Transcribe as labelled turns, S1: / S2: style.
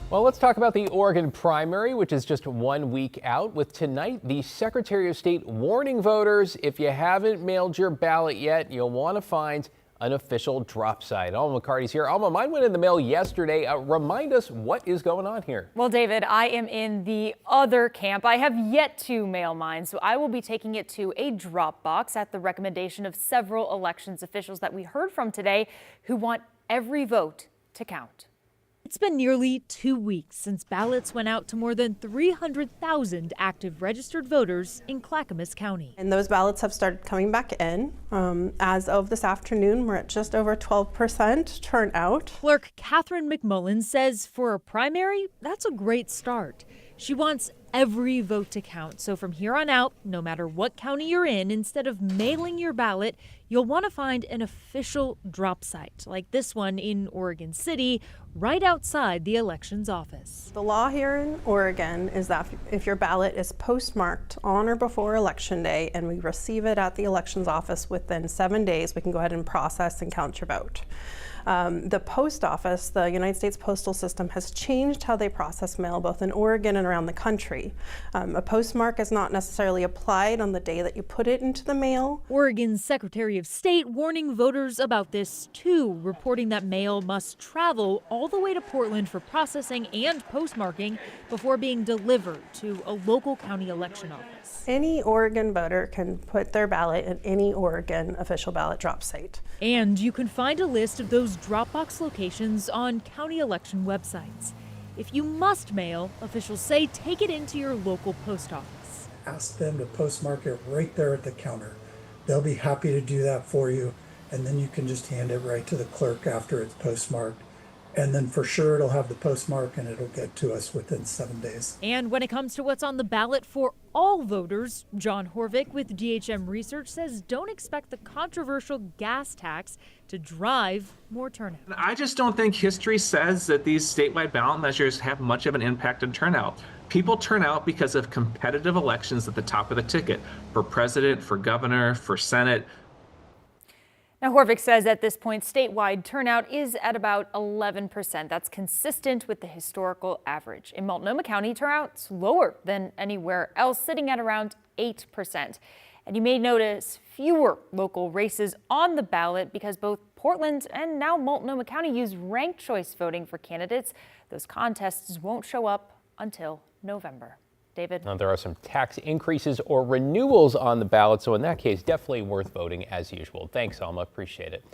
S1: Well, let's talk about the Oregon primary, which is just 1 week out. With tonight, the Secretary of State warning voters, if you haven't mailed your ballot yet, you'll want to find an official drop site. Alma McCarty's here. Alma, mine went in the mail yesterday. Remind us what is going on here.
S2: Well, David, I am in the other camp. I have yet to mail mine, so I will be taking it to a drop box at the recommendation of several elections officials that we heard from today who want every vote to count.
S3: It's been nearly 2 weeks since ballots went out to more than 300,000 active registered voters in Clackamas County.
S4: And those ballots have started coming back in. As of this afternoon, we're at just over 12% turnout.
S3: Clerk Catherine McMullen says for a primary, that's a great start. She wants every vote to count. So from here on out, no matter what county you're in, instead of mailing your ballot, you'll want to find an official drop site like this one in Oregon City, right outside the elections office.
S4: The law here in Oregon is that if your ballot is postmarked on or before Election Day and we receive it at the elections office within 7 days, we can go ahead and process and count your vote. The post office, the United States Postal System, has changed how they process mail both in Oregon and around the country. A postmark is not necessarily applied on the day that you put it into the mail.
S3: Oregon's Secretary of State warning voters about this too, reporting that mail must travel all the way to Portland for processing and postmarking before being delivered to a local county election office.
S4: Any Oregon voter can put their ballot in any Oregon official ballot drop site.
S3: And you can find a list of those Dropbox locations on county election websites. If you must mail, officials say take it into your local post office.
S5: Ask them to postmark it right there at the counter. They'll be happy to do that for you, and then you can just hand it right to the clerk after it's postmarked. And then for sure it'll have the postmark and it'll get to us within 7 days.
S3: And when it comes to what's on the ballot for all voters, John Horvick with DHM Research says don't expect the controversial gas tax to drive more turnout.
S6: I just don't think history says that these statewide ballot measures have much of an impact on turnout. People turn out because of competitive elections at the top of the ticket for president, for governor, for Senate.
S2: Now, Horvick says at this point, statewide turnout is at about 11%. That's consistent with the historical average. In Multnomah County, turnout's lower than anywhere else, sitting at around 8%. And you may notice fewer local races on the ballot because both Portland and now Multnomah County use ranked choice voting for candidates. Those contests won't show up until November. David?
S1: Now, there are some tax increases or renewals on the ballot, so in that case, definitely worth voting as usual. Thanks, Alma. Appreciate it.